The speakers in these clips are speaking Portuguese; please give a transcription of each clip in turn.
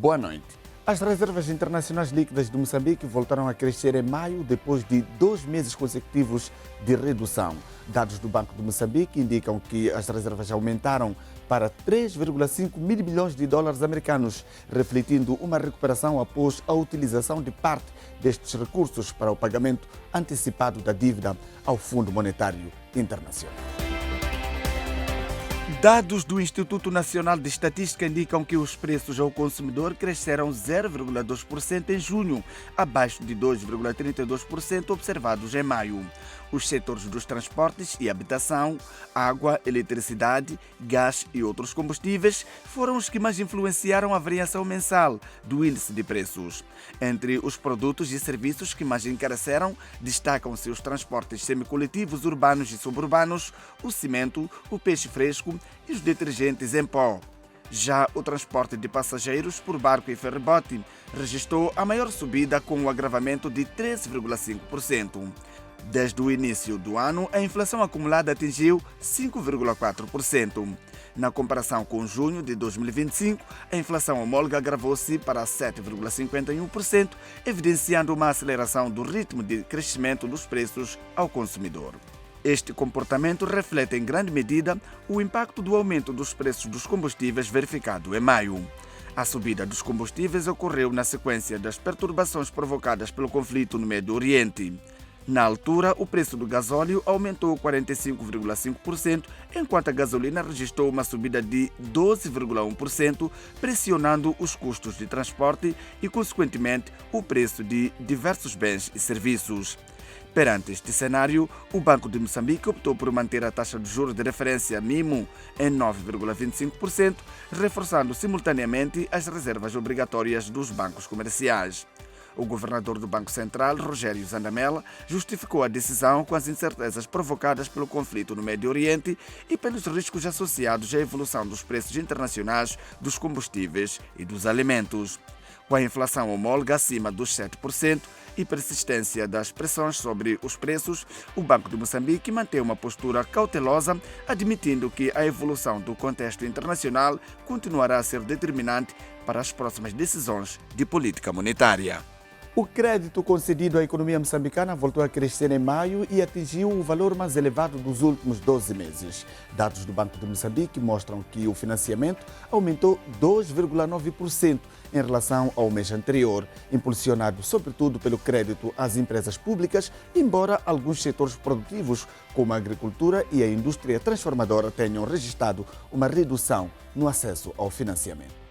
Boa noite. As reservas internacionais líquidas de Moçambique voltaram a crescer em maio depois de 2 meses consecutivos de redução. Dados do Banco de Moçambique indicam que as reservas aumentaram para 3,5 mil milhões de dólares americanos, refletindo uma recuperação após a utilização de parte destes recursos para o pagamento antecipado da dívida ao Fundo Monetário Internacional. Dados do Instituto Nacional de Estatística indicam que os preços ao consumidor cresceram 0,2% em junho, abaixo de 2,32% observados em maio. Os setores dos transportes e habitação, água, eletricidade, gás e outros combustíveis foram os que mais influenciaram a variação mensal do índice de preços. Entre os produtos e serviços que mais encareceram, destacam-se os transportes semicoletivos urbanos e suburbanos, o cimento, o peixe fresco e os detergentes em pó. Já o transporte de passageiros por barco e ferribote registrou a maior subida com o agravamento de 13,5%. Desde o início do ano, a inflação acumulada atingiu 5,4%. Na comparação com junho de 2025, a inflação homóloga agravou-se para 7,51%, evidenciando uma aceleração do ritmo de crescimento dos preços ao consumidor. Este comportamento reflete em grande medida o impacto do aumento dos preços dos combustíveis verificado em maio. A subida dos combustíveis ocorreu na sequência das perturbações provocadas pelo conflito no Médio Oriente. Na altura, o preço do gasóleo aumentou 45,5%, enquanto a gasolina registrou uma subida de 12,1%, pressionando os custos de transporte e, consequentemente, o preço de diversos bens e serviços. Perante este cenário, o Banco de Moçambique optou por manter a taxa de juros de referência MIMO em 9,25%, reforçando simultaneamente as reservas obrigatórias dos bancos comerciais. O governador do Banco Central, Rogério Zandamela, justificou a decisão com as incertezas provocadas pelo conflito no Médio Oriente e pelos riscos associados à evolução dos preços internacionais dos combustíveis e dos alimentos. Com a inflação homóloga acima dos 7% e persistência das pressões sobre os preços, o Banco de Moçambique mantém uma postura cautelosa, admitindo que a evolução do contexto internacional continuará a ser determinante para as próximas decisões de política monetária. O crédito concedido à economia moçambicana voltou a crescer em maio e atingiu o valor mais elevado dos últimos 12 meses. Dados do Banco de Moçambique mostram que o financiamento aumentou 2,9% em relação ao mês anterior, impulsionado sobretudo pelo crédito às empresas públicas, embora alguns setores produtivos, como a agricultura e a indústria transformadora, tenham registrado uma redução no acesso ao financiamento.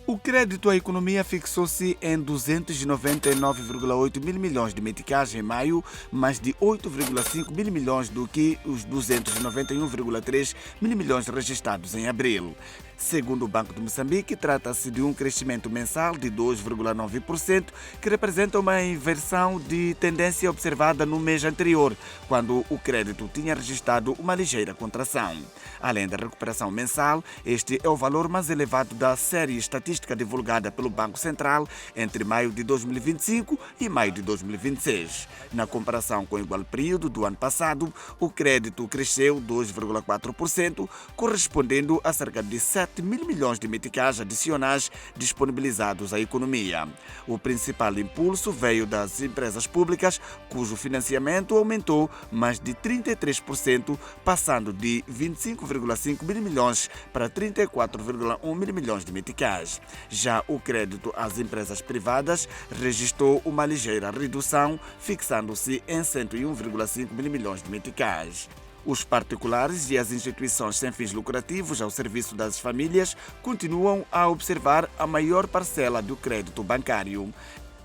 O crédito à economia fixou-se em 299,8 mil milhões de meticais em maio, mais de 8,5 mil milhões do que os 291,3 mil milhões registrados em abril. Segundo o Banco de Moçambique, trata-se de um crescimento mensal de 2,9%, que representa uma inversão de tendência observada no mês anterior, quando o crédito tinha registrado uma ligeira contração. Além da recuperação mensal, este é o valor mais elevado da série estatística divulgada pelo Banco Central entre maio de 2025 e maio de 2026. Na comparação com o igual período do ano passado, o crédito cresceu 2,4%, correspondendo a cerca de 7 mil milhões de meticais adicionais disponibilizados à economia. O principal impulso veio das empresas públicas, cujo financiamento aumentou mais de 33%, passando de 25,5 mil milhões para 34,1 mil milhões de meticais. Já o crédito às empresas privadas registrou uma ligeira redução, fixando-se em 101,5 mil milhões de meticais. Os particulares e as instituições sem fins lucrativos ao serviço das famílias continuam a observar a maior parcela do crédito bancário.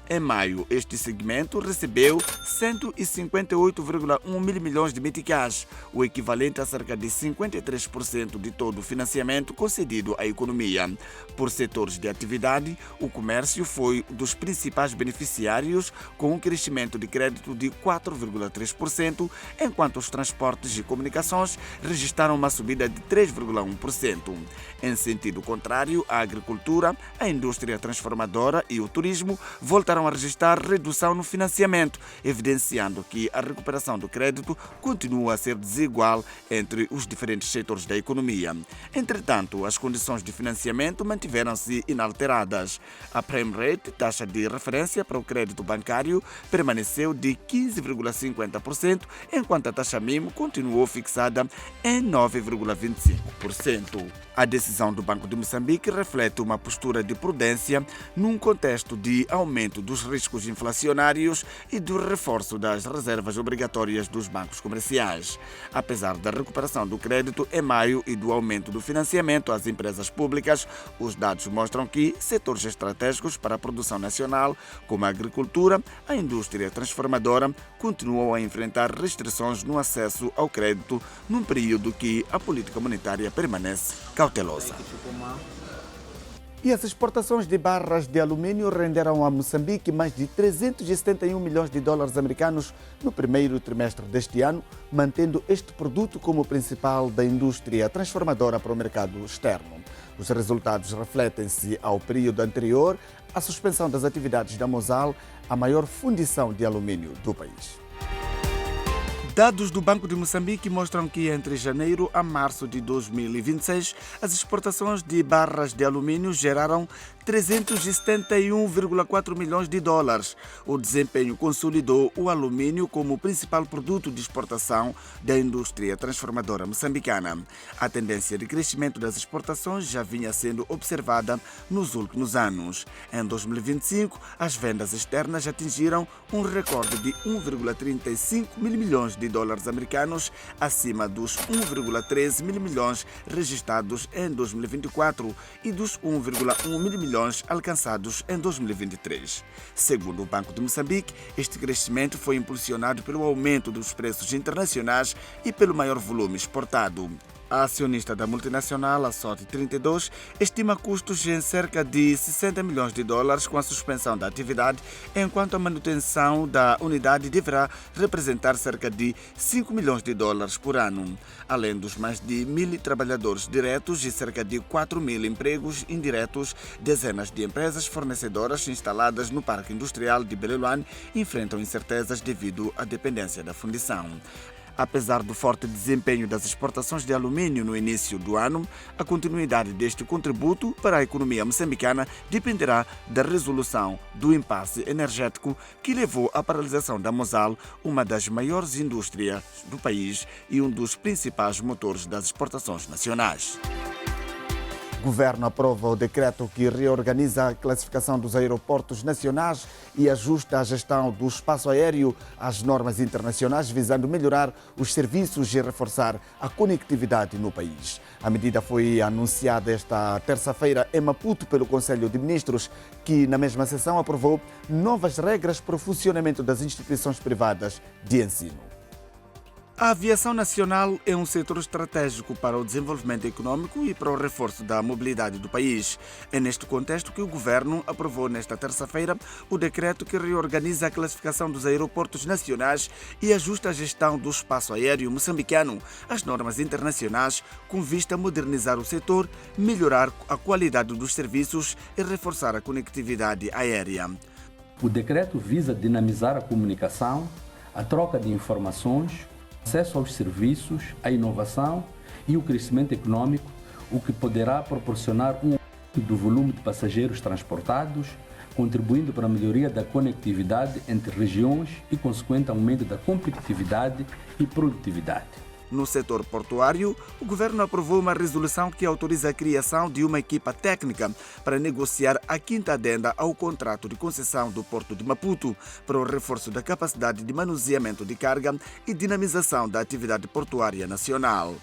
Em maio, este segmento recebeu 158,1 mil milhões de meticais, o equivalente a cerca de 53% de todo o financiamento concedido à economia. Por setores de atividade, o comércio foi dos principais beneficiários, com um crescimento de crédito de 4,3%, enquanto os transportes e comunicações registraram uma subida de 3,1%. Em sentido contrário, a agricultura, a indústria transformadora e o turismo voltaram começaram a registrar redução no financiamento, evidenciando que a recuperação do crédito continua a ser desigual entre os diferentes setores da economia. Entretanto, as condições de financiamento mantiveram-se inalteradas. A prime rate, taxa de referência para o crédito bancário, permaneceu de 15,50%, enquanto a taxa mínima continuou fixada em 9,25%. A decisão do Banco de Moçambique reflete uma postura de prudência num contexto de aumento dos riscos inflacionários e do reforço das reservas obrigatórias dos bancos comerciais. Apesar da recuperação do crédito em maio e do aumento do financiamento às empresas públicas, os dados mostram que setores estratégicos para a produção nacional, como a agricultura, a indústria transformadora, continuam a enfrentar restrições no acesso ao crédito num período que a política monetária permanece cautelosa. E as exportações de barras de alumínio renderam a Moçambique mais de 371 milhões de dólares americanos no primeiro trimestre deste ano, mantendo este produto como o principal da indústria transformadora para o mercado externo. Os resultados refletem-se ao período anterior à suspensão das atividades da Mosal, a maior fundição de alumínio do país. Dados do Banco de Moçambique mostram que entre janeiro a março de 2026, as exportações de barras de alumínio geraram 371,4 milhões de dólares. O desempenho consolidou o alumínio como o principal produto de exportação da indústria transformadora moçambicana. A tendência de crescimento das exportações já vinha sendo observada nos últimos anos. Em 2025, as vendas externas atingiram um recorde de 1,35 mil milhões de dólares americanos, acima dos 1,13 mil milhões registrados em 2024 e dos 1,1 mil milhões alcançados em 2023. Segundo o Banco de Moçambique, este crescimento foi impulsionado pelo aumento dos preços internacionais e pelo maior volume exportado. A acionista da multinacional, a SOT 32, estima custos em cerca de 60 milhões de dólares com a suspensão da atividade, enquanto a manutenção da unidade deverá representar cerca de 5 milhões de dólares por ano. Além dos mais de 1.000 trabalhadores diretos e cerca de 4.000 empregos indiretos, dezenas de empresas fornecedoras instaladas no Parque Industrial de Belelwane enfrentam incertezas devido à dependência da fundição. Apesar do forte desempenho das exportações de alumínio no início do ano, a continuidade deste contributo para a economia moçambicana dependerá da resolução do impasse energético que levou à paralisação da Mosal, uma das maiores indústrias do país e um dos principais motores das exportações nacionais. O governo aprova o decreto que reorganiza a classificação dos aeroportos nacionais e ajusta a gestão do espaço aéreo às normas internacionais, visando melhorar os serviços e reforçar a conectividade no país. A medida foi anunciada esta terça-feira em Maputo pelo Conselho de Ministros, que na mesma sessão aprovou novas regras para o funcionamento das instituições privadas de ensino. A aviação nacional é um setor estratégico para o desenvolvimento econômico e para o reforço da mobilidade do país. É neste contexto que o governo aprovou nesta terça-feira o decreto que reorganiza a classificação dos aeroportos nacionais e ajusta a gestão do espaço aéreo moçambicano às normas internacionais, com vista a modernizar o setor, melhorar a qualidade dos serviços e reforçar a conectividade aérea. O decreto visa dinamizar a comunicação, a troca de informações, acesso aos serviços, a inovação e o crescimento econômico, o que poderá proporcionar um aumento do volume de passageiros transportados, contribuindo para a melhoria da conectividade entre regiões e consequente aumento da competitividade e produtividade. No setor portuário, o governo aprovou uma resolução que autoriza a criação de uma equipa técnica para negociar a quinta adenda ao contrato de concessão do Porto de Maputo para o reforço da capacidade de manuseamento de carga e dinamização da atividade portuária nacional.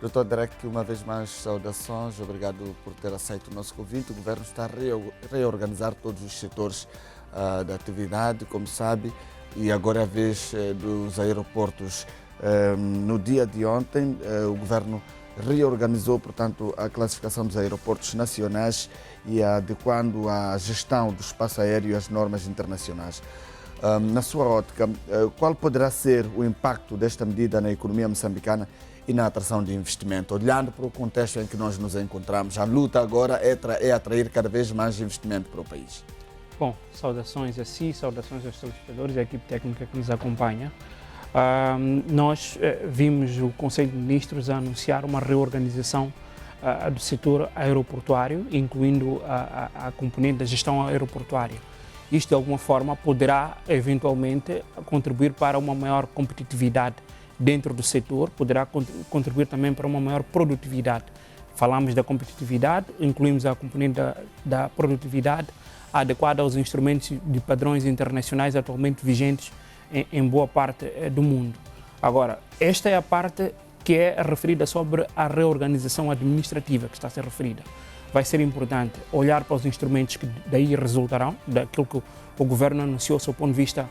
Doutor Derek, uma vez mais, saudações. Obrigado por ter aceito o nosso convite. O governo está a reorganizar todos os setores da atividade, como sabe, e agora é a vez dos aeroportos. No dia de ontem, o governo reorganizou, portanto, a classificação dos aeroportos nacionais e adequando a gestão do espaço aéreo às normas internacionais. Na sua ótica, qual poderá ser o impacto desta medida na economia moçambicana e na atração de investimento? Olhando para o contexto em que nós nos encontramos, a luta agora é atrair cada vez mais investimento para o país. Bom, saudações a si, saudações aos telespectadores e à equipe técnica que nos acompanha. Nós vimos o Conselho de Ministros a anunciar uma reorganização do setor aeroportuário, incluindo a componente da gestão aeroportuária. Isto, de alguma forma, poderá eventualmente contribuir para uma maior competitividade dentro do setor, poderá contribuir também para uma maior produtividade. Falamos da competitividade, incluímos a componente da produtividade adequada aos instrumentos de padrões internacionais atualmente vigentes em boa parte do mundo. Agora, esta é a parte que é referida sobre a reorganização administrativa que está a ser referida. Vai ser importante olhar para os instrumentos que daí resultarão, daquilo que o Governo anunciou, do ponto de vista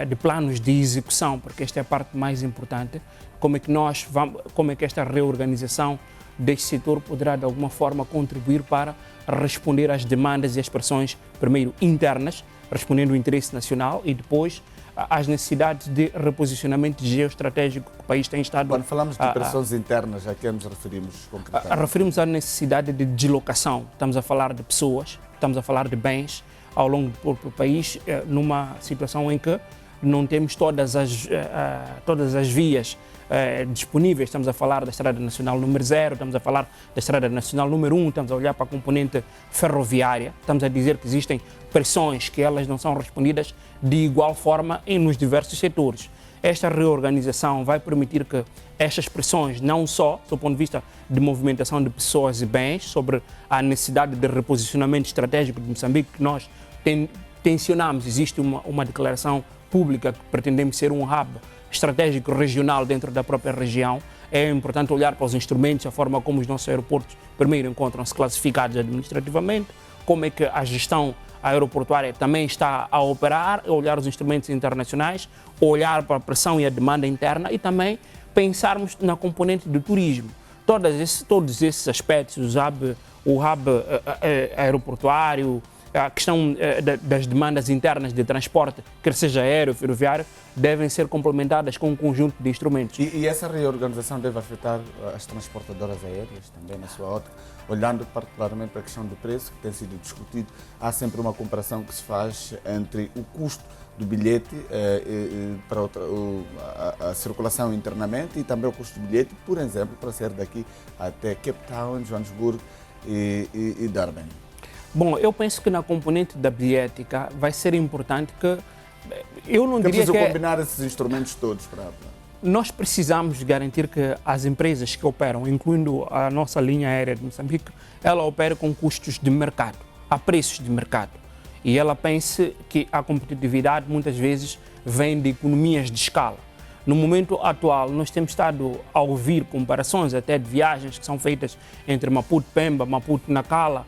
de planos de execução, porque esta é a parte mais importante, como é que esta reorganização deste setor poderá de alguma forma contribuir para responder às demandas e às pressões, primeiro internas, respondendo ao interesse nacional, e depois às necessidades de reposicionamento geoestratégico que o país tem estado... Quando falamos de pressões internas, a que nos referimos concretamente? Referimos à necessidade de deslocação. Estamos a falar de pessoas, estamos a falar de bens ao longo do país, numa situação em que não temos todas as vias disponíveis. Estamos a falar da Estrada Nacional número 0, estamos a falar da Estrada Nacional número 1, estamos a olhar para a componente ferroviária, estamos a dizer que existem pressões que elas não são respondidas de igual forma nos diversos setores. Esta reorganização vai permitir que estas pressões, não só do ponto de vista de movimentação de pessoas e bens, sobre a necessidade de reposicionamento estratégico de Moçambique, que nós tensionamos, existe uma declaração pública que pretendemos ser um hub estratégico regional dentro da própria região. É importante olhar para os instrumentos, a forma como os nossos aeroportos primeiro encontram-se classificados administrativamente, como é que a gestão aeroportuária também está a operar, olhar os instrumentos internacionais, olhar para a pressão e a demanda interna e também pensarmos na componente do turismo. Todos esses aspectos, o hub aeroportuário, a questão das demandas internas de transporte, quer seja aéreo ou ferroviário, devem ser complementadas com um conjunto de instrumentos. E essa reorganização deve afetar as transportadoras aéreas também, na sua ótica, olhando particularmente para a questão do preço, que tem sido discutido. Há sempre uma comparação que se faz entre o custo do bilhete para a circulação internamente e também o custo do bilhete, por exemplo, para sair daqui até Cape Town, Joanesburgo e Durban. Bom, eu penso que na componente da bilhética vai ser importante que eu não diria que... É preciso combinar esses instrumentos todos para... Nós precisamos garantir que as empresas que operam, incluindo a nossa linha aérea de Moçambique, ela opera com custos de mercado, a preços de mercado. E ela pense que a competitividade muitas vezes vem de economias de escala. No momento atual, nós temos estado a ouvir comparações até de viagens que são feitas entre Maputo-Pemba, Maputo-Nacala,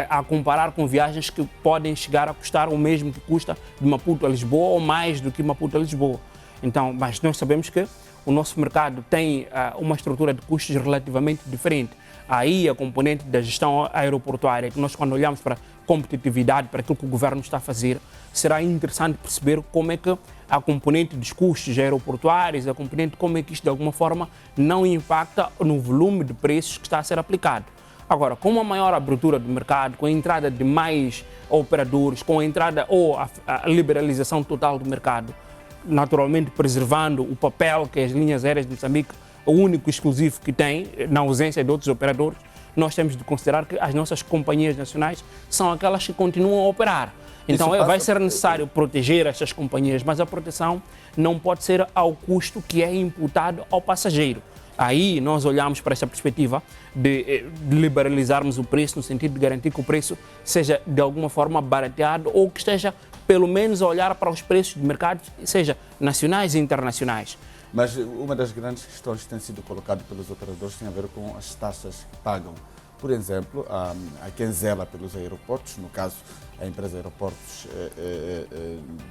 a comparar com viagens que podem chegar a custar o mesmo que custa de Maputo a Lisboa ou mais do que Maputo a Lisboa. Então, mas nós sabemos que o nosso mercado tem uma estrutura de custos relativamente diferente. Aí a componente da gestão aeroportuária, que nós quando olhamos para a competitividade, para aquilo que o governo está a fazer, será interessante perceber como é que a componente dos custos aeroportuários, a componente como é que isto de alguma forma não impacta no volume de preços que está a ser aplicado. Agora, com uma maior abertura do mercado, com a entrada de mais operadores, com a entrada ou a liberalização total do mercado, naturalmente preservando o papel que as linhas aéreas de Moçambique, o único e exclusivo que tem, na ausência de outros operadores, nós temos de considerar que as nossas companhias nacionais são aquelas que continuam a operar. Então vai ser necessário proteger estas companhias, mas a proteção não pode ser ao custo que é imputado ao passageiro. Aí nós olhamos para esta perspectiva de liberalizarmos o preço, no sentido de garantir que o preço seja de alguma forma barateado ou que esteja pelo menos a olhar para os preços de mercado, seja nacionais e internacionais. Mas uma das grandes questões que tem sido colocada pelos operadores tem a ver com as taxas que pagam. Por exemplo, a quem zela pelos aeroportos, no caso a empresa Aeroportos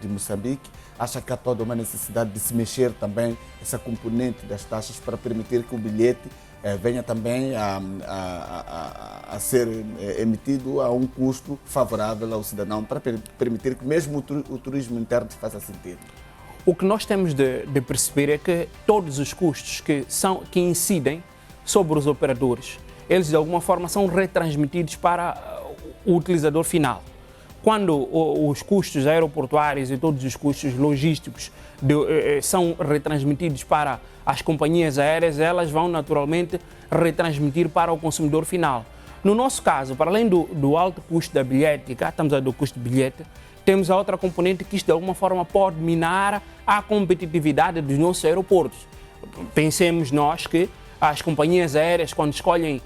de Moçambique, acha que há toda uma necessidade de se mexer também essa componente das taxas para permitir que o bilhete venha também a ser emitido a um custo favorável ao cidadão, para permitir que mesmo o turismo interno se faça sentir. O que nós temos de perceber é que todos os custos que incidem sobre os operadores, eles de alguma forma são retransmitidos para o utilizador final. Quando os custos aeroportuários e todos os custos logísticos são retransmitidos para as companhias aéreas, elas vão naturalmente retransmitir para o consumidor final. No nosso caso, para além do alto custo da bilhete, cá estamos a falar do custo de bilhete, temos a outra componente que isto de alguma forma pode minar a competitividade dos nossos aeroportos. Pensemos nós que as companhias aéreas, quando escolhem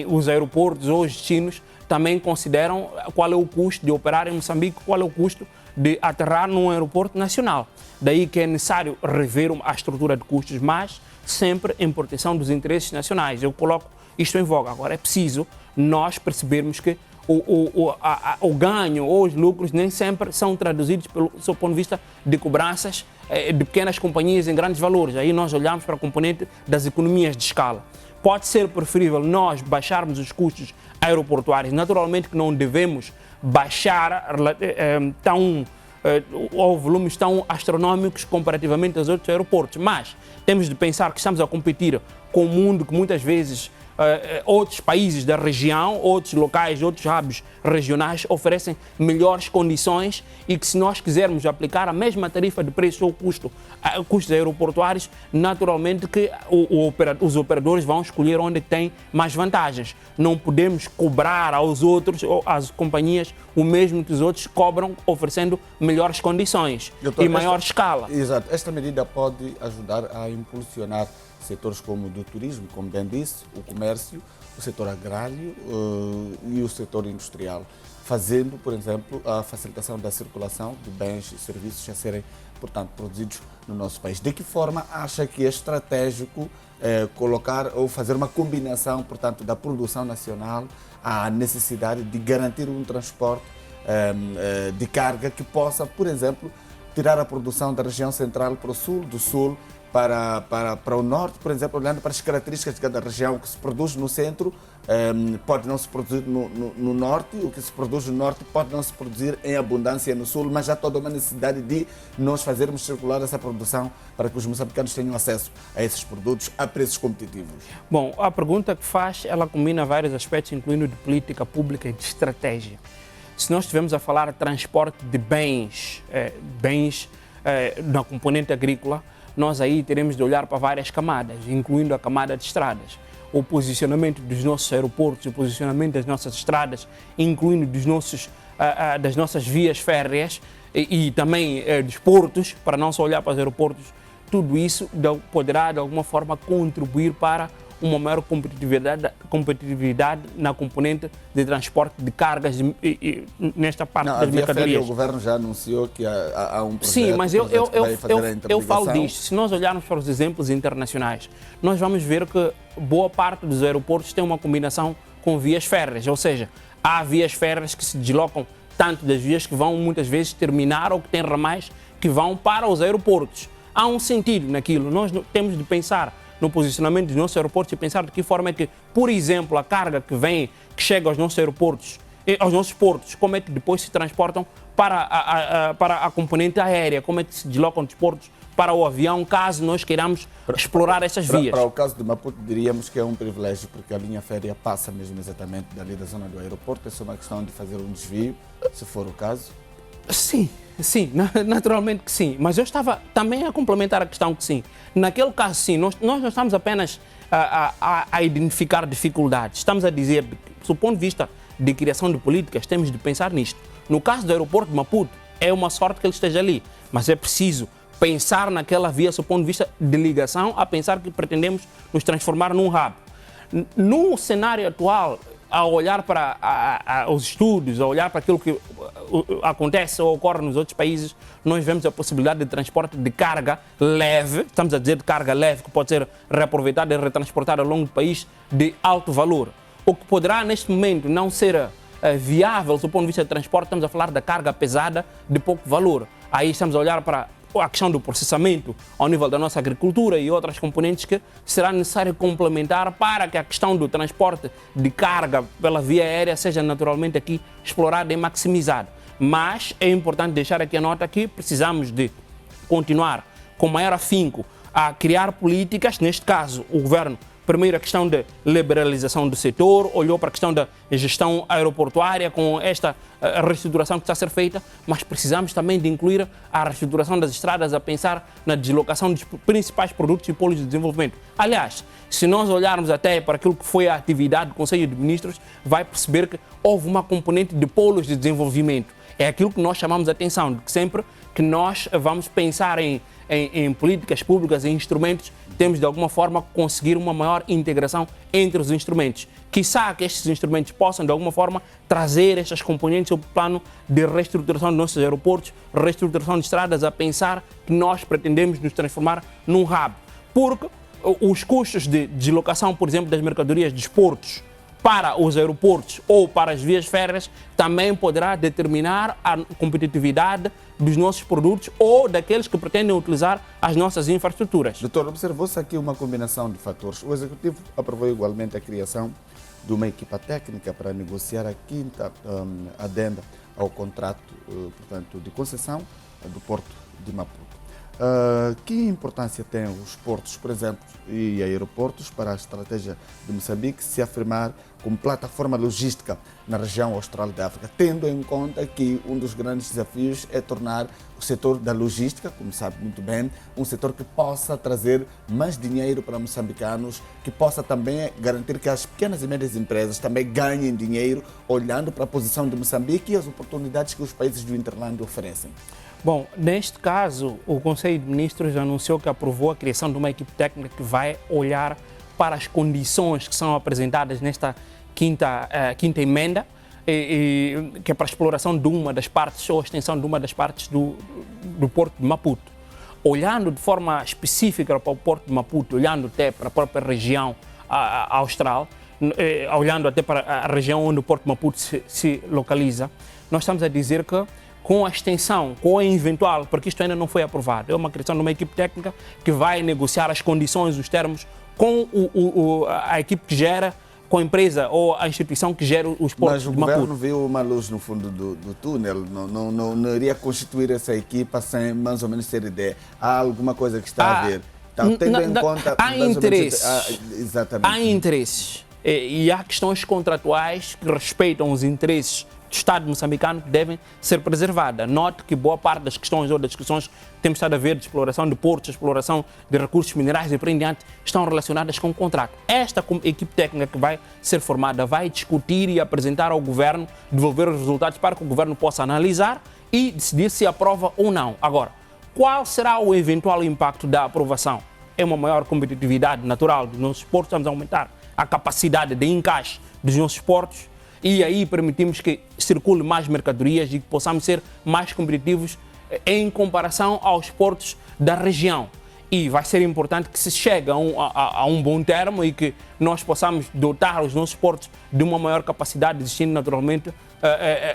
os aeroportos ou os destinos, também consideram qual é o custo de operar em Moçambique, qual é o custo de aterrar num aeroporto nacional. Daí que é necessário rever a estrutura de custos, mas sempre em proteção dos interesses nacionais. Eu coloco isto em voga. Agora é preciso nós percebermos que o ganho ou os lucros nem sempre são traduzidos pelo seu ponto de vista de cobranças de pequenas companhias em grandes valores. Aí nós olhamos para a componente das economias de escala. Pode ser preferível nós baixarmos os custos aeroportuários. Naturalmente que não devemos baixar ou volumes tão astronómicos comparativamente aos outros aeroportos, mas temos de pensar que estamos a competir com um mundo que muitas vezes outros países da região, outros locais, outros hubs regionais oferecem condições e que se nós quisermos aplicar a mesma tarifa de preço ou custos aeroportuários, naturalmente que os operadores vão escolher onde tem mais vantagens. Não podemos cobrar aos outros ou às companhias o mesmo que os outros cobram, oferecendo melhores condições e maior escala. Exato. Esta medida pode ajudar a impulsionar setores como o do turismo, como bem disse, o comércio, o setor agrário e o setor industrial, fazendo, por exemplo, a facilitação da circulação de bens e serviços a serem, portanto, produzidos no nosso país. De que forma acha que é estratégico colocar ou fazer uma combinação, portanto, da produção nacional à necessidade de garantir um transporte de carga que possa, por exemplo, tirar a produção da região central para o sul, do sul para o norte, por exemplo, olhando para as características de cada região. O que se produz no centro pode não se produzir no norte, o que se produz no norte pode não se produzir em abundância no sul, mas há toda uma necessidade de nós fazermos circular essa produção para que os moçambicanos tenham acesso a esses produtos a preços competitivos. Bom, a pergunta que faz, ela combina vários aspectos, incluindo de política pública e de estratégia. Se nós estivermos a falar de transporte de bens na componente agrícola, nós aí teremos de olhar para várias camadas, incluindo a camada de estradas. O posicionamento dos nossos aeroportos, o posicionamento das nossas estradas, incluindo das nossas vias férreas e também dos portos, para não só olhar para os aeroportos, tudo isso poderá de alguma forma contribuir para uma maior competitividade na componente de transporte de cargas nesta parte das mercadorias. O governo já anunciou que há um projeto. Sim, mas eu falo disto. Se nós olharmos para os exemplos internacionais, nós vamos ver que boa parte dos aeroportos tem uma combinação com vias férreas, ou seja, há vias férreas que se deslocam tanto das vias que vão muitas vezes terminar ou que têm ramais que vão para os aeroportos. Há um sentido naquilo. Nós temos de pensar no posicionamento dos nossos aeroportos e pensar de que forma é que, por exemplo, a carga que chega aos nossos aeroportos, aos nossos portos, como é que depois se transportam para a componente aérea, como é que se deslocam dos portos para o avião, caso nós queiramos explorar essas vias. Para o caso de Maputo, diríamos que é um privilégio, porque a linha férrea passa mesmo exatamente dali da zona do aeroporto, é só uma questão de fazer um desvio, se for o caso. Sim, naturalmente que sim, mas eu estava também a complementar a questão que sim. Naquele caso sim, nós não estamos apenas a identificar dificuldades, estamos a dizer que, do ponto de vista de criação de políticas, temos de pensar nisto. No caso do aeroporto de Maputo, é uma sorte que ele esteja ali, mas é preciso pensar naquela via, do ponto de vista de ligação, a pensar que pretendemos nos transformar num hub. No cenário atual, a olhar para os estudos, a olhar para aquilo que acontece ou ocorre nos outros países, nós vemos a possibilidade de transporte de carga leve, estamos a dizer de carga leve, que pode ser reaproveitada e retransportada ao longo do país, de alto valor. O que poderá, neste momento, não ser viável do ponto de vista de transporte, estamos a falar da carga pesada de pouco valor. Aí estamos a olhar para a questão do processamento ao nível da nossa agricultura e outras componentes que será necessário complementar para que a questão do transporte de carga pela via aérea seja naturalmente aqui explorada e maximizada. Mas é importante deixar aqui a nota que precisamos de continuar com maior afinco a criar políticas. Neste caso, o governo, primeiro a questão da liberalização do setor, olhou para a questão da gestão aeroportuária com esta reestruturação que está a ser feita, mas precisamos também de incluir a reestruturação das estradas, a pensar na deslocação dos principais produtos e polos de desenvolvimento. Aliás, se nós olharmos até para aquilo que foi a atividade do Conselho de Ministros, vai perceber que houve uma componente de polos de desenvolvimento. É aquilo que nós chamamos a atenção, de que sempre que nós vamos pensar em políticas públicas, em instrumentos, temos de alguma forma conseguir uma maior integração entre os instrumentos. Quiçá que estes instrumentos possam de alguma forma trazer estas componentes ao plano de reestruturação dos nossos aeroportos, reestruturação de estradas, a pensar que nós pretendemos nos transformar num hub. Porque os custos de deslocação, por exemplo, das mercadorias dos portos para os aeroportos ou para as vias férreas também poderá determinar a competitividade dos nossos produtos ou daqueles que pretendem utilizar as nossas infraestruturas. Doutor, observou-se aqui uma combinação de fatores. O Executivo aprovou igualmente a criação de uma equipa técnica para negociar a quinta adenda ao contrato, portanto, de concessão do Porto de Maputo. Que importância têm os portos, por exemplo, e aeroportos para a estratégia de Moçambique se afirmar como plataforma logística na região austral da África, tendo em conta que um dos grandes desafios é tornar o setor da logística, como sabe muito bem, um setor que possa trazer mais dinheiro para moçambicanos, que possa também garantir que as pequenas e médias empresas também ganhem dinheiro, olhando para a posição de Moçambique e as oportunidades que os países do Interlândia oferecem. Bom, neste caso, o Conselho de Ministros anunciou que aprovou a criação de uma equipe técnica que vai olhar para as condições que são apresentadas nesta quinta emenda, que é para a exploração de uma das partes ou a extensão de uma das partes do Porto de Maputo. Olhando de forma específica para o Porto de Maputo, olhando até para a própria região austral, olhando até para a região onde o Porto de Maputo se localiza, nós estamos a dizer que com a extensão, com a eventual, porque isto ainda não foi aprovado, é uma criação de uma equipe técnica que vai negociar as condições, os termos com a equipe que gera, com a empresa ou a instituição que gera os portos de Maputo. Mas o governo viu uma luz no fundo do túnel, não iria constituir essa equipa sem mais ou menos ter ideia. Há alguma coisa que está a ver? Então, tendo em conta... Há interesses. Exatamente. Há interesses e há questões contratuais que respeitam os interesses do Estado moçambicano que devem ser preservadas. Note que boa parte das questões ou das discussões que temos estado a ver de exploração de portos, exploração de recursos minerais e por aí em diante, estão relacionadas com o contrato. Esta equipe técnica que vai ser formada vai discutir e apresentar ao governo, devolver os resultados para que o governo possa analisar e decidir se aprova ou não. Agora, qual será o eventual impacto da aprovação? É uma maior competitividade natural dos nossos portos, estamos a aumentar a capacidade de encaixe dos nossos portos, e aí permitimos que circule mais mercadorias e que possamos ser mais competitivos em comparação aos portos da região. E vai ser importante que se chegue a um bom termo e que nós possamos dotar os nossos portos de uma maior capacidade, existindo naturalmente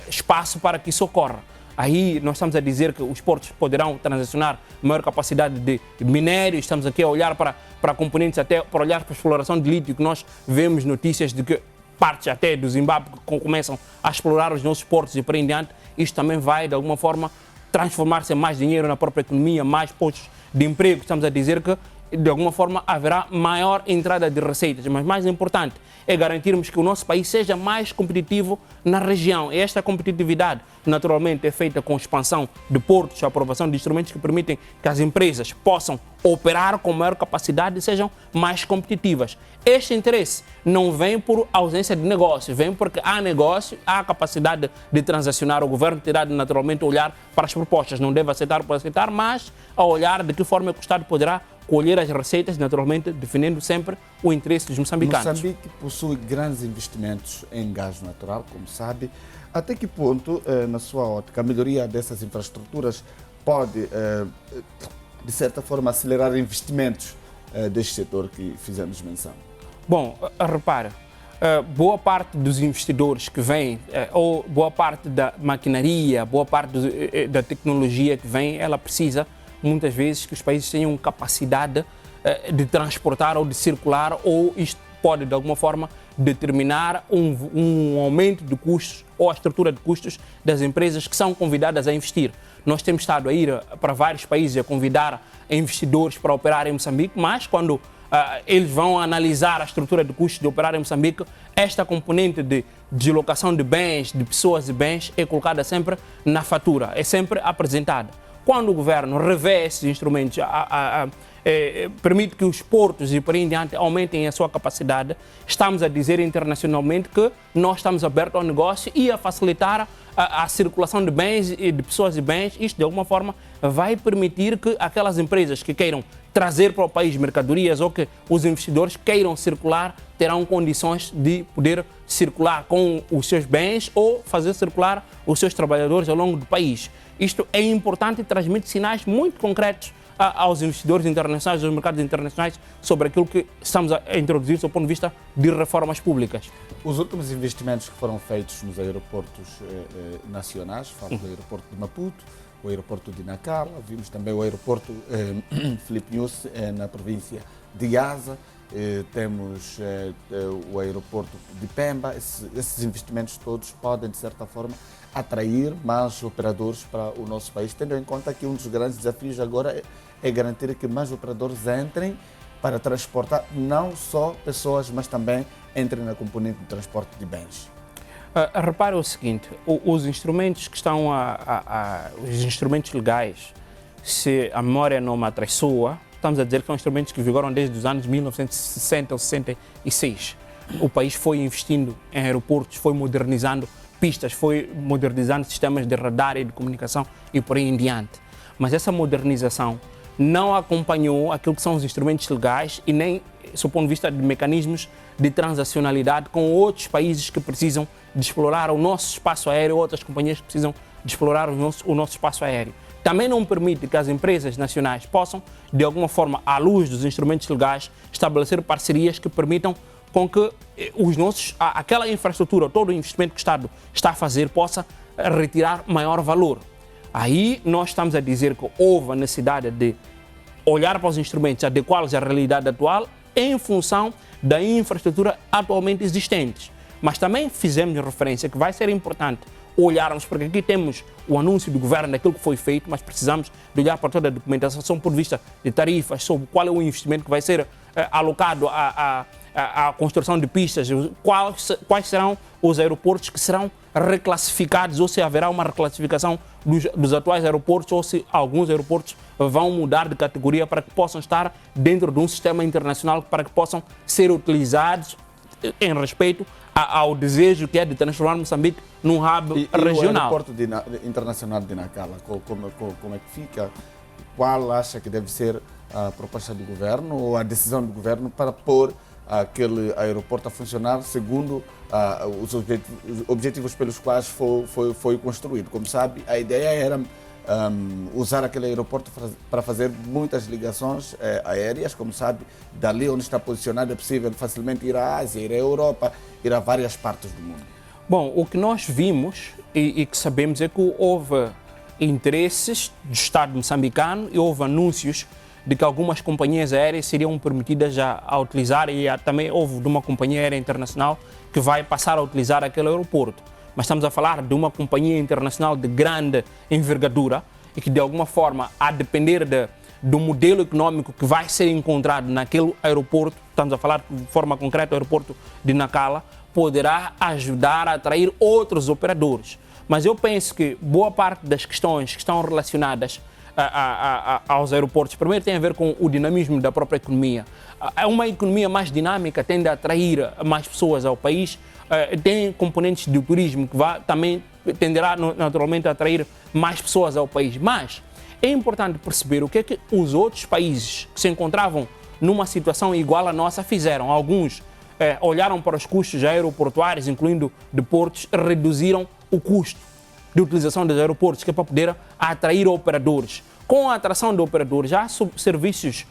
espaço para que isso ocorra. Aí nós estamos a dizer que os portos poderão transacionar maior capacidade de minério, estamos aqui a olhar para componentes, até para olhar para a exploração de lítio, que nós vemos notícias de que partes até do Zimbábue que começam a explorar os nossos portos e por aí em diante. Isto também vai, de alguma forma, transformar-se em mais dinheiro na própria economia, mais postos de emprego. Estamos a dizer que, de alguma forma, haverá maior entrada de receitas. Mas mais importante é garantirmos que o nosso país seja mais competitivo na região. E esta competitividade, naturalmente, é feita com expansão de portos, a aprovação de instrumentos que permitem que as empresas possam operar com maior capacidade e sejam mais competitivas. Este interesse não vem por ausência de negócio, vem porque há negócio, há capacidade de transacionar. O governo terá de naturalmente olhar para as propostas, não deve aceitar por aceitar, mas a olhar de que forma o Estado poderá colher as receitas, naturalmente defendendo sempre o interesse dos moçambicanos. Moçambique possui grandes investimentos em gás natural, como sabe. Até que ponto, na sua ótica, a melhoria dessas infraestruturas pode, de certa forma, acelerar investimentos deste setor que fizemos menção? Bom, repara, boa parte dos investidores que vêm, ou boa parte da maquinaria, boa parte da tecnologia que vem, ela precisa muitas vezes que os países tenham capacidade de transportar ou de circular, ou isto pode, de alguma forma, determinar um aumento de custos ou a estrutura de custos das empresas que são convidadas a investir. Nós temos estado a ir para vários países a convidar investidores para operar em Moçambique, mas quando eles vão analisar a estrutura de custos de operar em Moçambique, esta componente de deslocação de bens, de pessoas e bens, é colocada sempre na fatura, é sempre apresentada. Quando o governo revê esses instrumentos, permite que os portos e por aí em diante aumentem a sua capacidade, estamos a dizer internacionalmente que nós estamos abertos ao negócio e a facilitar a circulação de bens e de pessoas e bens. Isto, de alguma forma, vai permitir que aquelas empresas que queiram trazer para o país mercadorias ou que os investidores queiram circular terão condições de poder circular com os seus bens ou fazer circular os seus trabalhadores ao longo do país. Isto é importante e transmite sinais muito concretos aos investidores internacionais, aos mercados internacionais, sobre aquilo que estamos a introduzir do ponto de vista de reformas públicas. Os últimos investimentos que foram feitos nos aeroportos nacionais, falo do aeroporto de Maputo, o aeroporto de Nacala, vimos também o aeroporto Filipe Nyusi na província de Asa, temos o aeroporto de Pemba. Esses investimentos todos podem, de certa forma, atrair mais operadores para o nosso país, tendo em conta que um dos grandes desafios agora é garantir que mais operadores entrem para transportar não só pessoas, mas também entrem na componente de transporte de bens. Repare o seguinte, os instrumentos que estão os instrumentos legais, se a memória não me atraiçoa, estamos a dizer que são instrumentos que vigoram desde os anos 1960 ou 66. O país foi investindo em aeroportos, foi modernizando pistas, foi modernizando sistemas de radar e de comunicação e por aí em diante. Mas essa modernização não acompanhou aquilo que são os instrumentos legais e nem, do ponto de vista de mecanismos de transacionalidade com outros países que precisam de explorar o nosso espaço aéreo, outras companhias que precisam de explorar o nosso espaço aéreo. Também não permite que as empresas nacionais possam, de alguma forma, à luz dos instrumentos legais, estabelecer parcerias que permitam com que aquela infraestrutura, todo o investimento que o Estado está a fazer, possa retirar maior valor. Aí nós estamos a dizer que houve a necessidade de olhar para os instrumentos, adequá-los à realidade atual em função da infraestrutura atualmente existentes. Mas também fizemos referência que vai ser importante olharmos, porque aqui temos o anúncio do governo daquilo que foi feito, mas precisamos de olhar para toda a documentação, sob o ponto de vista de tarifas, sobre qual é o investimento que vai ser alocado à construção de pistas, quais serão os aeroportos que serão reclassificados, ou se haverá uma reclassificação dos atuais aeroportos, ou se alguns aeroportos vão mudar de categoria para que possam estar dentro de um sistema internacional, para que possam ser utilizados em respeito ao desejo que é de transformar Moçambique num hub regional. O aeroporto internacional de Nacala, como é que fica? Qual acha que deve ser a proposta do governo ou a decisão do governo para pôr aquele aeroporto a funcionar segundo os objetivos pelos quais foi construído? Como sabe, a ideia era usar aquele aeroporto para fazer muitas ligações aéreas. Como sabe, dali onde está posicionado é possível facilmente ir à Ásia, ir à Europa, ir a várias partes do mundo. Bom, o que nós vimos e que sabemos é que houve interesses do Estado moçambicano e houve anúncios de que algumas companhias aéreas seriam permitidas a utilizar, e também houve de uma companhia aérea internacional que vai passar a utilizar aquele aeroporto. Mas estamos a falar de uma companhia internacional de grande envergadura e que, de alguma forma, a depender do modelo econômico que vai ser encontrado naquele aeroporto, estamos a falar de forma concreta do aeroporto de Nacala, poderá ajudar a atrair outros operadores. Mas eu penso que boa parte das questões que estão relacionadas aos aeroportos, primeiro tem a ver com o dinamismo da própria economia. Uma economia mais dinâmica tende a atrair mais pessoas ao país, tem componentes do turismo que também tenderá naturalmente a atrair mais pessoas ao país. Mas é importante perceber o que é que os outros países que se encontravam numa situação igual à nossa fizeram. Alguns olharam para os custos aeroportuários, incluindo de portos, reduziram o custo de utilização dos aeroportos, que é para poder atrair operadores. Com a atração de operadores, há serviços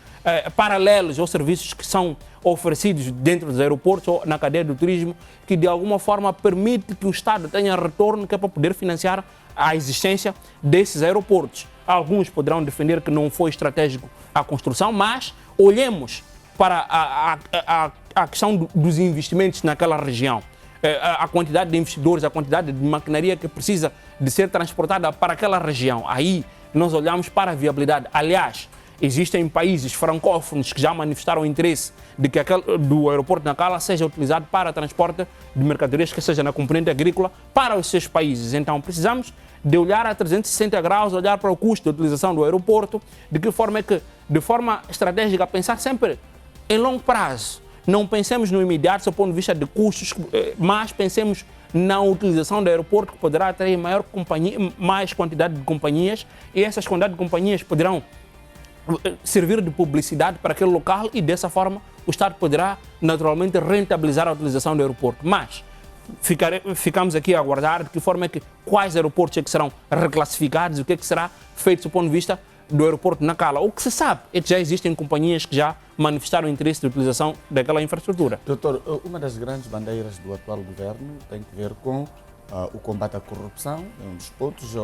paralelos aos serviços que são oferecidos dentro dos aeroportos ou na cadeia do turismo, que de alguma forma permite que o Estado tenha retorno, que é para poder financiar a existência desses aeroportos. Alguns poderão defender que não foi estratégico a construção, mas olhemos para a questão dos investimentos naquela região. A quantidade de investidores, a quantidade de maquinaria que precisa de ser transportada para aquela região. Aí nós olhamos para a viabilidade. Aliás, existem países francófonos que já manifestaram interesse de que do aeroporto de Nacala seja utilizado para transporte de mercadorias, que seja na componente agrícola, para os seus países. Então precisamos de olhar a 360 graus, olhar para o custo de utilização do aeroporto, de que forma é que, de forma estratégica, pensar sempre em longo prazo. Não pensemos no imediato, do ponto de vista de custos, mas pensemos na utilização do aeroporto, que poderá atrair mais quantidade de companhias, e essas quantidades de companhias poderão servir de publicidade para aquele local, e dessa forma o Estado poderá naturalmente rentabilizar a utilização do aeroporto. Mas ficamos aqui a aguardar de que forma é que, quais aeroportos é que serão reclassificados, o que é que será feito do ponto de vista do aeroporto de Nacala. O que se sabe é que já existem companhias que já manifestaram interesse de utilização daquela infraestrutura. Doutor, uma das grandes bandeiras do atual governo tem que ver com o combate à corrupção, é um dos pontos.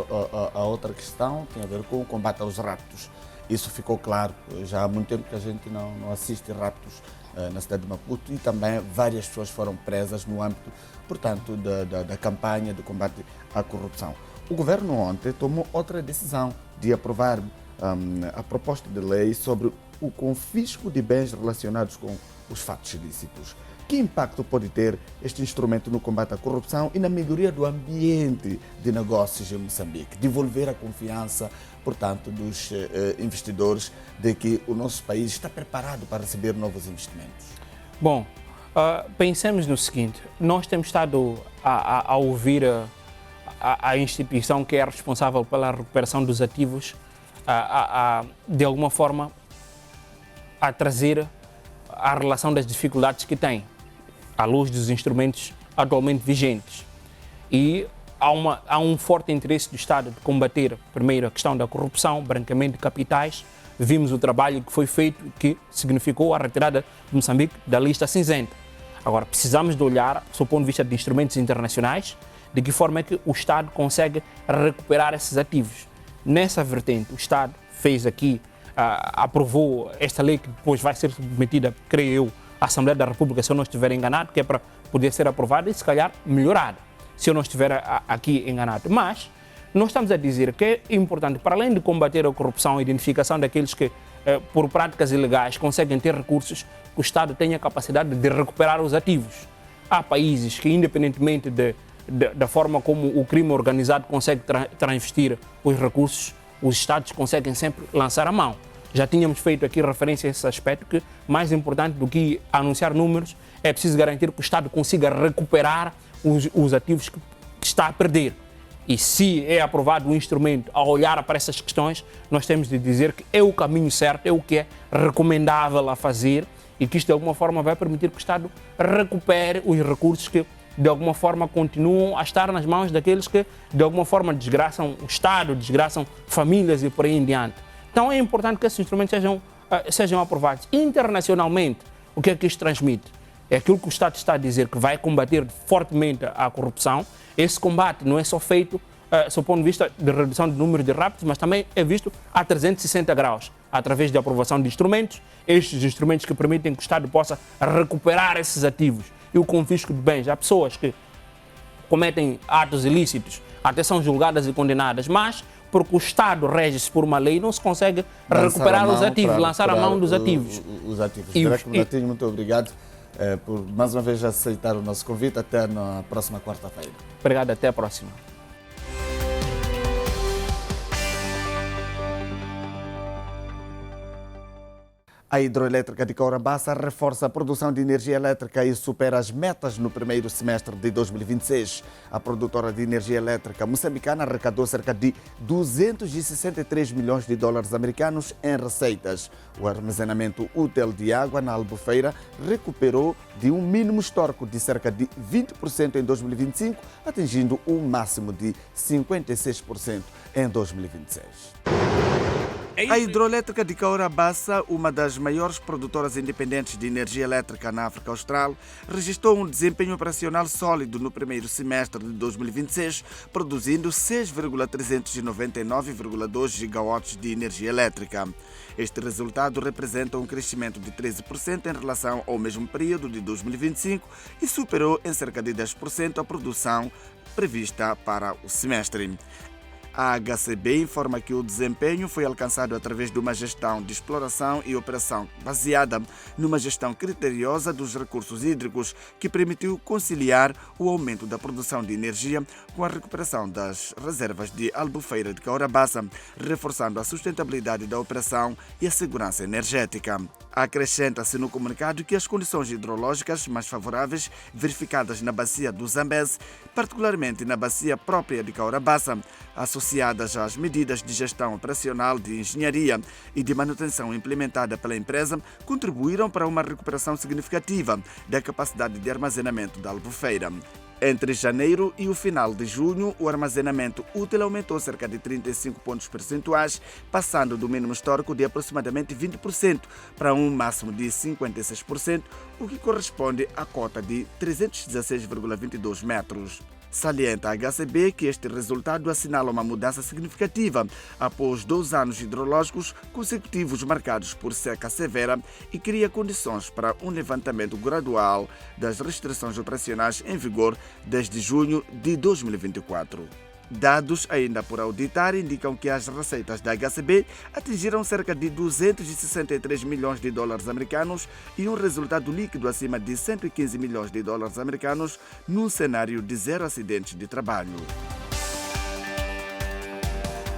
A outra questão tem a ver com o combate aos raptos. Isso ficou claro, já há muito tempo que a gente não assiste raptos na cidade de Maputo, e também várias pessoas foram presas no âmbito, portanto, da campanha de combate à corrupção. O governo ontem tomou outra decisão de aprovar a proposta de lei sobre o confisco de bens relacionados com os fatos ilícitos. Que impacto pode ter este instrumento no combate à corrupção e na melhoria do ambiente de negócios em Moçambique? Devolver a confiança, portanto, dos investidores de que o nosso país está preparado para receber novos investimentos. Bom, pensemos no seguinte: nós temos estado a ouvir a instituição que é responsável pela recuperação dos ativos, de alguma forma, a trazer a relação das dificuldades que tem, à luz dos instrumentos atualmente vigentes. E há um forte interesse do Estado de combater, primeiro, a questão da corrupção, branqueamento de capitais. Vimos o trabalho que foi feito, que significou a retirada de Moçambique da lista cinzenta. Agora, precisamos de olhar, do ponto de vista de instrumentos internacionais, de que forma é que o Estado consegue recuperar esses ativos. Nessa vertente, o Estado fez aqui, aprovou esta lei, que depois vai ser submetida, creio eu, à Assembleia da República, se eu não estiver enganado, que é para poder ser aprovada e, se calhar, melhorada, se eu não estiver aqui enganado. Mas nós estamos a dizer que é importante, para além de combater a corrupção, a identificação daqueles que, por práticas ilegais, conseguem ter recursos, que o Estado tenha a capacidade de recuperar os ativos. Há países que, independentemente da forma como o crime organizado consegue transvestir os recursos, os Estados conseguem sempre lançar a mão. Já tínhamos feito aqui referência a esse aspecto, que mais importante do que anunciar números, é preciso garantir que o Estado consiga recuperar os ativos que está a perder. E se é aprovado um instrumento a olhar para essas questões, nós temos de dizer que é o caminho certo, é o que é recomendável a fazer, e que isto de alguma forma vai permitir que o Estado recupere os recursos que de alguma forma continuam a estar nas mãos daqueles que de alguma forma desgraçam o Estado, desgraçam famílias e por aí em diante. Então é importante que esses instrumentos sejam aprovados. Internacionalmente, o que é que isto transmite? É aquilo que o Estado está a dizer, que vai combater fortemente a corrupção. Esse combate não é só feito do ponto de vista de redução do número de raptos, mas também é visto a 360 graus, através da aprovação de instrumentos, estes instrumentos que permitem que o Estado possa recuperar esses ativos e o confisco de bens. Há pessoas que cometem atos ilícitos, até são julgadas e condenadas, mas porque o Estado rege-se por uma lei, não se consegue recuperar os ativos, lançar a mão dos ativos. Os ativos. Direto Mulatinho, muito obrigado por mais uma vez aceitar o nosso convite. Até na próxima quarta-feira. Obrigado, até a próxima. A hidroelétrica de Corambaça reforça a produção de energia elétrica e supera as metas no primeiro semestre de 2026. A produtora de energia elétrica moçambicana arrecadou cerca de 263 milhões de dólares americanos em receitas. O armazenamento útil de água na Albufeira recuperou de um mínimo histórico de cerca de 20% em 2025, atingindo um máximo de 56% em 2026. A hidroelétrica de Caurabassa, uma das maiores produtoras independentes de energia elétrica na África Austral, registrou um desempenho operacional sólido no primeiro semestre de 2026, produzindo 6,399,2 gigawatts de energia elétrica. Este resultado representa um crescimento de 13% em relação ao mesmo período de 2025 e superou em cerca de 10% a produção prevista para o semestre. A HCB informa que o desempenho foi alcançado através de uma gestão de exploração e operação baseada numa gestão criteriosa dos recursos hídricos, que permitiu conciliar o aumento da produção de energia com a recuperação das reservas de Albufeira de Caurabassa, reforçando a sustentabilidade da operação e a segurança energética. Acrescenta-se no comunicado que as condições hidrológicas mais favoráveis verificadas na bacia do Zambeze, particularmente na bacia própria de Caurabassa, associadas às medidas de gestão operacional, de engenharia e de manutenção implementada pela empresa, contribuíram para uma recuperação significativa da capacidade de armazenamento da Albufeira. Entre janeiro e o final de junho, o armazenamento útil aumentou cerca de 35 pontos percentuais, passando do mínimo histórico de aproximadamente 20% para um máximo de 56%, o que corresponde à cota de 316,22 metros. Salienta a HCB que este resultado assinala uma mudança significativa após 2 anos hidrológicos consecutivos marcados por seca severa e cria condições para um levantamento gradual das restrições operacionais em vigor desde junho de 2024. Dados ainda por auditar indicam que as receitas da HCB atingiram cerca de 263 milhões de dólares americanos e um resultado líquido acima de 115 milhões de dólares americanos num cenário de zero acidentes de trabalho.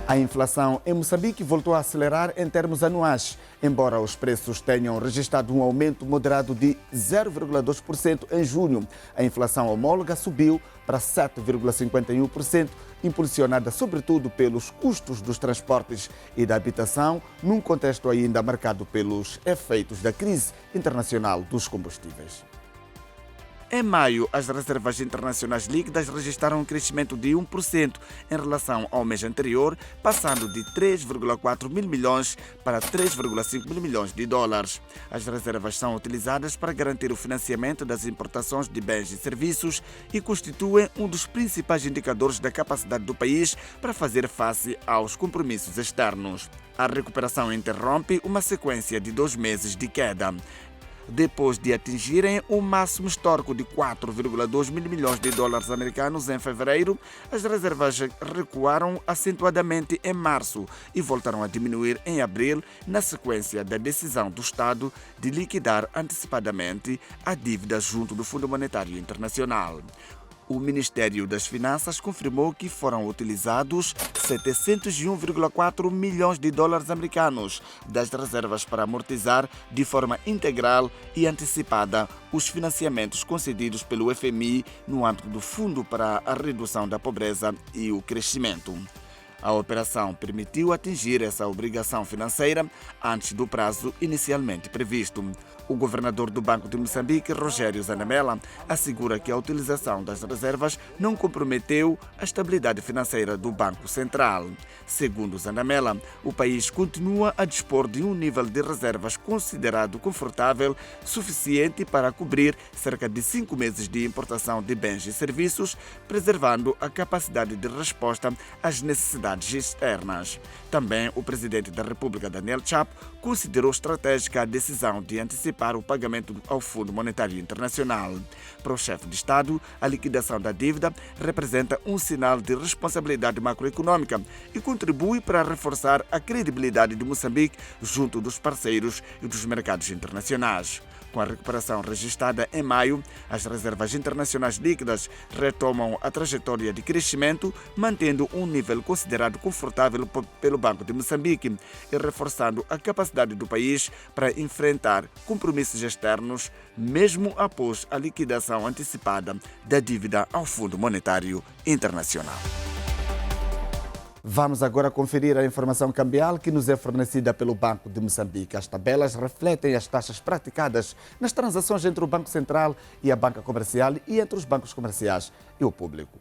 A inflação em Moçambique voltou a acelerar em termos anuais, embora os preços tenham registrado um aumento moderado de 0,2% em junho. A inflação homóloga subiu para 7,51%, impulsionada sobretudo pelos custos dos transportes e da habitação, num contexto ainda marcado pelos efeitos da crise internacional dos combustíveis. Em maio, as reservas internacionais líquidas registraram um crescimento de 1% em relação ao mês anterior, passando de 3,4 mil milhões para 3,5 mil milhões de dólares. As reservas são utilizadas para garantir o financiamento das importações de bens e serviços e constituem um dos principais indicadores da capacidade do país para fazer face aos compromissos externos. A recuperação interrompe uma sequência de 2 meses de queda. Depois de atingirem o máximo histórico de 4,2 mil milhões de dólares americanos em fevereiro, as reservas recuaram acentuadamente em março e voltaram a diminuir em abril, na sequência da decisão do Estado de liquidar antecipadamente a dívida junto do Fundo Monetário Internacional. O Ministério das Finanças confirmou que foram utilizados 701,4 milhões de dólares americanos das reservas para amortizar de forma integral e antecipada os financiamentos concedidos pelo FMI no âmbito do Fundo para a Redução da Pobreza e o Crescimento. A operação permitiu atingir essa obrigação financeira antes do prazo inicialmente previsto. O governador do Banco de Moçambique, Rogério Zanamela, assegura que a utilização das reservas não comprometeu a estabilidade financeira do Banco Central. Segundo Zanamela, o país continua a dispor de um nível de reservas considerado confortável, suficiente para cobrir cerca de 5 meses de importação de bens e serviços, preservando a capacidade de resposta às necessidades externas. Também o presidente da República, Daniel Chapo, considerou estratégica a decisão de antecipar o pagamento ao Fundo Monetário Internacional. Para o chefe de Estado, a liquidação da dívida representa um sinal de responsabilidade macroeconômica e contribui para reforçar a credibilidade de Moçambique junto dos parceiros e dos mercados internacionais. Com a recuperação registrada em maio, as reservas internacionais líquidas retomam a trajetória de crescimento, mantendo um nível considerado confortável pelo Banco de Moçambique e reforçando a capacidade do país para enfrentar compromissos externos, mesmo após a liquidação antecipada da dívida ao Fundo Monetário Internacional. Vamos agora conferir a informação cambial que nos é fornecida pelo Banco de Moçambique. As tabelas refletem as taxas praticadas nas transações entre o Banco Central e a banca comercial e entre os bancos comerciais e o público.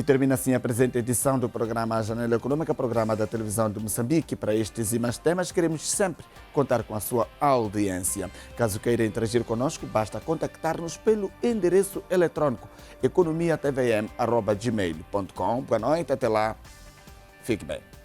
termina assim a presente edição do programa Janela Econômica, programa da televisão de Moçambique. Para estes e mais temas, queremos sempre contar com a sua audiência. Caso queira interagir conosco, basta contactar-nos pelo endereço eletrônico economiatvm@gmail.com. Boa noite, até lá. Fique bem.